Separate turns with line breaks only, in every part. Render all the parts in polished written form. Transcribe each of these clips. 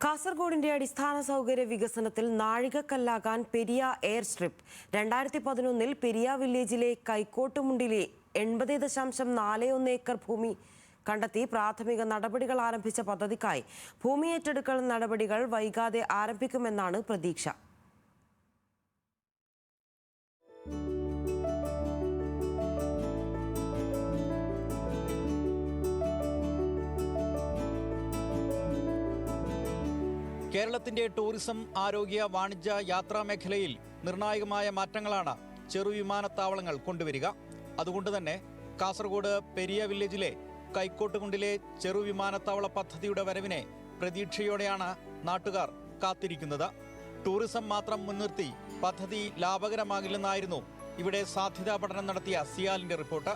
കാസർഗോഡിന്റെ അടിസ്ഥാന സൗകര്യ വികസനത്തിൽ നാഴികക്കല്ലാകാൻ പെരിയ എയർ സ്ട്രിപ്പ് 2011 പെരിയ വില്ലേജിലെ കൈക്കോട്ടുമുണ്ടിലെ 80.41 ഏക്കർ ഭൂമി കണ്ടെത്തി പ്രാഥമിക നടപടികൾ ആരംഭിച്ച പദ്ധതിക്കായി ഭൂമി ഏറ്റെടുക്കൽ നടപടികൾ വൈകാതെ ആരംഭിക്കുമെന്നാണ് പ്രതീക്ഷ.
കേരളത്തിന്റെ ടൂറിസം, ആരോഗ്യ, വാണിജ്യ, യാത്രാ മേഖലയിൽ നിർണായകമായ മാറ്റങ്ങളാണ് ചെറുവിമാനത്താവളങ്ങൾ കൊണ്ടുവരിക. അതുകൊണ്ട് തന്നെ കാസർഗോഡ് പെരിയ വില്ലേജിലെ കൈക്കോട്ടുകുണ്ടിലെ ചെറുവിമാനത്താവള പദ്ധതിയുടെ വരവിനെ പ്രതീക്ഷയോടെയാണ് നാട്ടുകാർ കാത്തിരിക്കുന്നത്. ടൂറിസം മാത്രം മുൻനിർത്തി പദ്ധതി ലാഭകരമാകില്ലെന്നായിരുന്നു ഇവിടെ സാധ്യതാ പഠനം നടത്തിയ സിയാലിന്റെ റിപ്പോർട്ട്.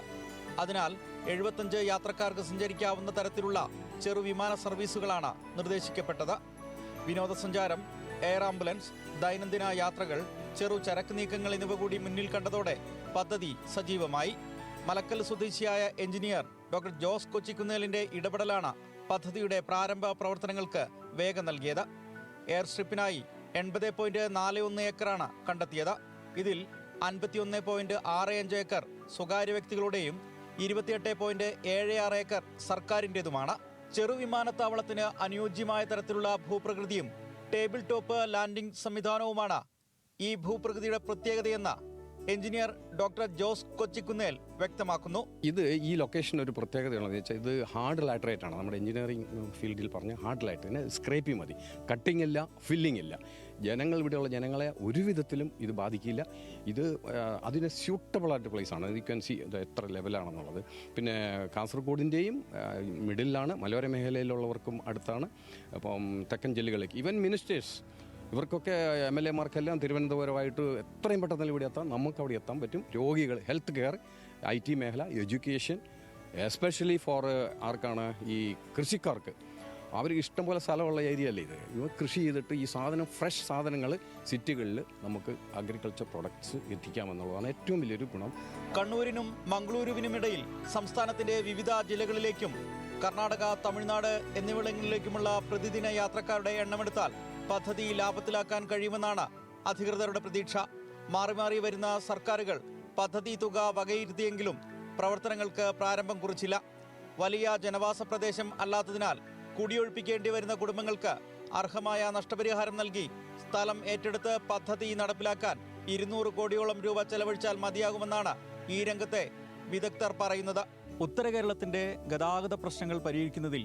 അതിനാൽ 75 യാത്രക്കാർക്ക് സഞ്ചരിക്കാവുന്ന തരത്തിലുള്ള ചെറുവിമാന സർവീസുകളാണ് നിർദ്ദേശിക്കപ്പെട്ടത്. വിനോദസഞ്ചാരം, എയർ ആംബുലൻസ്, ദൈനംദിന യാത്രകൾ, ചെറു ചരക്ക് നീക്കങ്ങൾ എന്നിവ കൂടി മുന്നിൽ കണ്ടതോടെ പദ്ധതി സജീവമായി. മലക്കൽ സ്വദേശിയായ എഞ്ചിനീയർ ഡോക്ടർ ജോസ് കൊച്ചിക്കുന്നേലിന്റെ ഇടപെടലാണ് പദ്ധതിയുടെ പ്രാരംഭ പ്രവർത്തനങ്ങൾക്ക് വേഗം നൽകിയത്. എയർ സ്ട്രിപ്പിനായി 80.41 ഏക്കറാണ് കണ്ടെത്തിയത്. ഇതിൽ 51.65 ഏക്കർ സ്വകാര്യ വ്യക്തികളുടെയും 28.76 ഏക്കർ സർക്കാരിൻ്റെതുമാണ്. ചെറുവിമാനത്താവളത്തിന് അനുയോജ്യമായ തരത്തിലുള്ള ഭൂപ്രകൃതിയും ടേബിൾ ടോപ്പ് ലാൻഡിംഗ് സംവിധാനവുമാണ് ഈ ഭൂപ്രകൃതിയുടെ പ്രത്യേകതയെന്ന് എഞ്ചിനീയർ ഡോക്ടർ ജോസ് കൊച്ചിക്കുന്നേൽ വ്യക്തമാക്കുന്നു.
ഈ ലൊക്കേഷൻ ഒരു പ്രത്യേകതയാണെന്ന് വെച്ചാൽ ഇത് ഹാർഡ് ലാറ്ററേറ്റ് ആണ്. നമ്മുടെ എഞ്ചിനീയറിംഗ് ഫീൽഡിൽ പറഞ്ഞ ഹാർഡ് ലാറ്ററേറ്റ്, സ്ക്രേപ്പി മതി, കട്ടിംഗ് ഇല്ല, ഫില്ലിംഗ് ഇല്ല. ഇവിടെയുള്ള ജനങ്ങളെ ഒരു വിധത്തിലും ഇത് ബാധിക്കില്ല. ഇത് അതിന് സ്യൂട്ടബിൾ ആയിട്ട് പ്ലേസ് ആണ്. യു ക്യാൻ സി ഇത് എത്ര ലെവലാണെന്നുള്ളത്. പിന്നെ കാസർഗോഡിൻ്റെയും മിഡിലാണ്, മലയോര മേഖലയിലുള്ളവർക്കും അടുത്താണ്. അപ്പം തെക്കൻ ജില്ലകളിലേക്ക് ഈവൻ മിനിസ്റ്റേഴ്സ് ഇവർക്കൊക്കെ MLA മാർക്കെല്ലാം തിരുവനന്തപുരമായിട്ട് എത്രയും പെട്ടെന്ന് ഇവിടെ എത്താം. നമുക്ക് അവിടെ എത്താൻ പറ്റും. രോഗികൾ, ഹെൽത്ത് കെയർ, IT മേഖല, എഡ്യൂക്കേഷൻ, എസ്പെഷ്യലി ഫോർ ആർക്കാണ് ഈ കൃഷിക്കാർക്ക്. അവർ ഇഷ്ടംപോലെ സ്ഥലമുള്ള ഏരിയ അല്ലേ ഇത്. ഇവ കൃഷി ചെയ്തിട്ട് ഈ സാധനം, ഫ്രഷ് സാധനങ്ങൾ സിറ്റികളിൽ നമുക്ക് അഗ്രികൾച്ചർ പ്രൊഡക്ട്സ് എത്തിക്കാമെന്നുള്ളതാണ് ഏറ്റവും വലിയൊരു ഗുണം.
കണ്ണൂരിനും മംഗളൂരുവിനുമിടയിൽ സംസ്ഥാനത്തിന്റെ വിവിധ ജില്ലകളിലേക്കും കർണാടക, തമിഴ്നാട് എന്നിവിടങ്ങളിലേക്കുമുള്ള പ്രതിദിന യാത്രക്കാരുടെ എണ്ണമെടുത്താൽ പദ്ധതി ലാഭത്തിലാക്കാൻ കഴിയുമെന്നാണ് അധികൃതരുടെ പ്രതീക്ഷ. മാറി മാറി വരുന്ന സർക്കാരുകൾ പദ്ധതി തുക വകയിരുത്തിയെങ്കിലും പ്രവർത്തനങ്ങൾക്ക് പ്രാരംഭം കുറിച്ചില്ല. വലിയ ജനവാസ പ്രദേശം അല്ലാത്തതിനാൽ കുടിയൊഴിപ്പിക്കേണ്ടി വരുന്ന കുടുംബങ്ങൾക്ക് അർഹമായ നഷ്ടപരിഹാരം നൽകി സ്ഥലം ഏറ്റെടുത്ത് പദ്ധതി നടപ്പിലാക്കാൻ 200 കോടിയോളം രൂപ ചെലവഴിച്ചാൽ മതിയാകുമെന്നാണ് ഈ രംഗത്തെ വിദഗ്ധർ പറയുന്നത്. ഉത്തര കേരളത്തിന്റെ ഗതാഗത പ്രശ്നങ്ങൾ പരിഹരിക്കുന്നതിൽ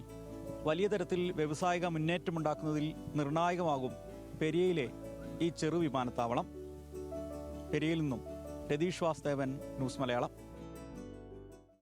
വലിയ തരത്തിൽ വ്യവസായിക മുന്നേറ്റമുണ്ടാക്കുന്നതിൽ നിർണായകമാകും പെരിയയിലെ ഈ ചെറുവിമാനത്താവളം. പെരിയയിൽ നിന്നും രതീഷ് വാസ്തവൻ, ന്യൂസ് മലയാളം.